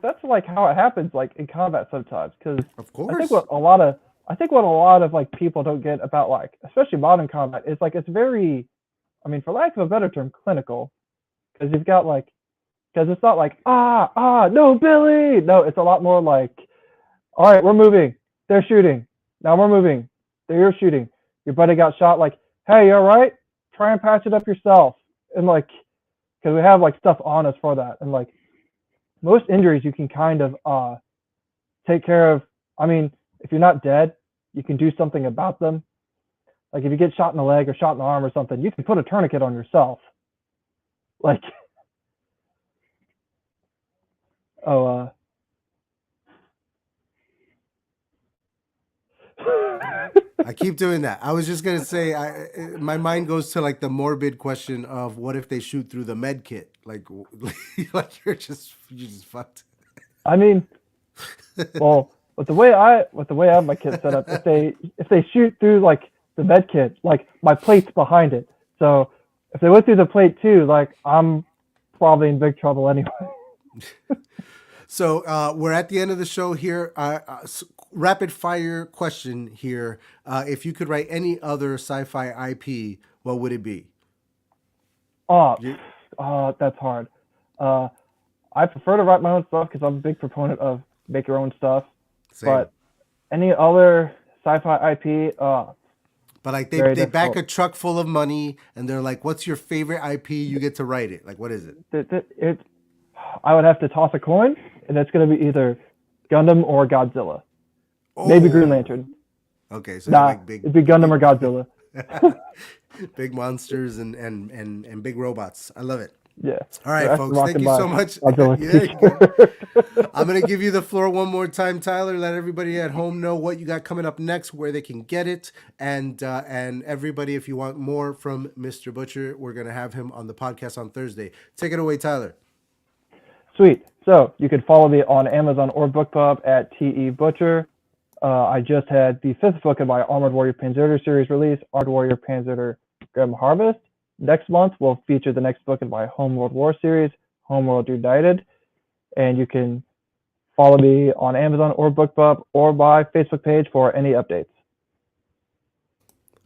that's how it happens in combat sometimes, because of course, I think what a lot of people don't get about especially modern combat is it's very, I mean, for lack of a better term, clinical. Because you've got because it's not no, Billy. No, it's a lot more all right, we're moving. They're shooting. Now we're moving. They're shooting. Your buddy got shot. Hey, you all right? Try and patch it up yourself. And because we have stuff on us for that. And most injuries you can kind of take care of. I mean, if you're not dead, you can do something about them. If you get shot in the leg or shot in the arm or something, you can put a tourniquet on yourself. I keep doing that. I was just gonna say, my mind goes to the morbid question of what if they shoot through the med kit? You're just fucked. I mean, well, with the way I have my kit set up, if they shoot through the med kit, my plate's behind it. So if they went through the plate too, I'm probably in big trouble anyway. So we're at the end of the show here. Rapid fire question here. If you could write any other sci-fi IP, what would it be? That's hard. I prefer to write my own stuff because I'm a big proponent of make your own stuff. Same. But any other sci-fi IP, But like Very they back difficult. a truck full of money and they're like, what's your favorite IP? You get to write it. Like, what is it? I would have to toss a coin, and it's going to be either Gundam or Godzilla. Oh, Maybe Green Lantern. Okay, so Nah, like it'd be Gundam or Godzilla. big monsters and big robots. I love it. Yeah. All right, That's folks. rocked Thank you by so much. Godzilla Yeah, teacher. I'm going to give you the floor one more time, Tyler. Let everybody at home know what you got coming up next, where they can get it. And everybody, if you want more from Mr. Butcher, we're going to have him on the podcast on Thursday. Take it away, Tyler. Sweet. So you can follow me on Amazon or BookPub at TE Butcher. I just had the 5th book in my Armored Warrior Panzer series release, Armored Warrior Panzer Grim Harvest. Next month, we'll feature the next book in my Homeworld War series, Homeworld United. And you can follow me on Amazon or BookPub or my Facebook page for any updates.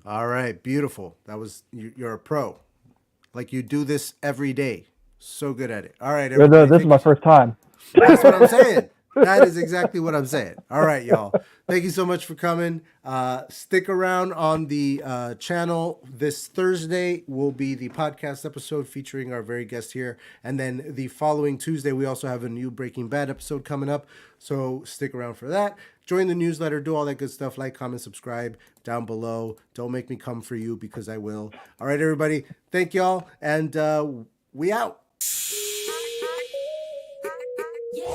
All right, beautiful. That was you're a pro. Like you do this every day. So good at it. All right, everybody. This is my first time. That's what I'm saying. That is exactly what I'm saying. All right, y'all. Thank you so much for coming. Stick around on the channel. This Thursday will be the podcast episode featuring our very guest here. And then the following Tuesday, we also have a new Breaking Bad episode coming up. So stick around for that. Join the newsletter. Do all that good stuff. Like, comment, subscribe down below. Don't make me come for you because I will. All right, everybody. Thank y'all. And we out. Yeah.